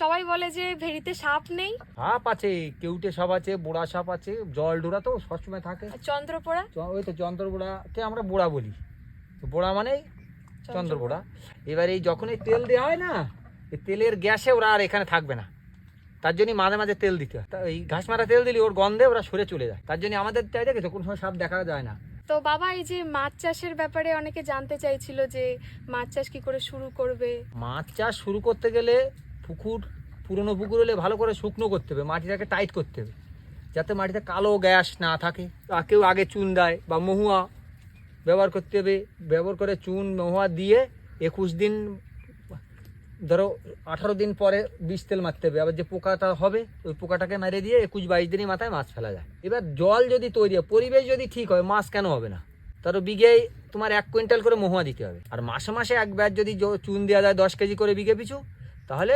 সবাই বলে যে ভেড়িতে সাপ নেই। সাপ আছে, কেউটে সাপ আছে, বোড়া সাপ আছে, জল ডোরা তো সবসময় থাকে। চন্দ্রপোড়া, ওই তো চন্দ্রবোড়াকে আমরা বোড়া বলি, তো বোড়া মানে চন্দ্রবোড়া। এবার এই যখন এই তেল দেওয়া হয় না, এই তেলের গ্যাসে ওরা আর এখানে থাকবে না, তার জন্য মাঝে মাঝে তেল দিতে হয়। এই ঘাস মারা তেল দিলে ওর গন্ধে ওরা সরে চলে যায়, তার জন্য আমাদের চাই দেখে তো কোনো সময় সাপ দেখা যায় না। তো বাবা এই যে মাছ চাষের ব্যাপারে অনেকে জানতে চাইছিল যে মাছ চাষ কি করে শুরু করবে। মাছ চাষ শুরু করতে গেলে পুরনো পুকুর হলে ভালো করে শুকনো করতে হবে, মাটিটাকে টাইট করতে হবে, যাতে মাটিতে কালো গ্যাস না থাকে। কেউ আগে চুন দেয় বা মহুয়া ব্যবহার করতে হবে, ব্যবহার করে চুন মহুয়া দিয়ে 21 দিন, ধরো 18 দিন পরে বিষ তেল মারতে হবে। আবার যে পোকাটা হবে ওই পোকাটাকে মেরে দিয়ে 21-22 দিনের মাথায় মাছ ফেলা যায়। এবার জল যদি তৈরি হয়, পরিবেশ যদি ঠিক হয়, মাছ কেন হবে না? তার বিঘেই তোমার 1 কুইন্টাল করে মহুয়া দিতে হবে। আর মাসে মাসে একবার যদি চুন দেওয়া যায় 10 কেজি করে বিঘে পিছু, তাহলে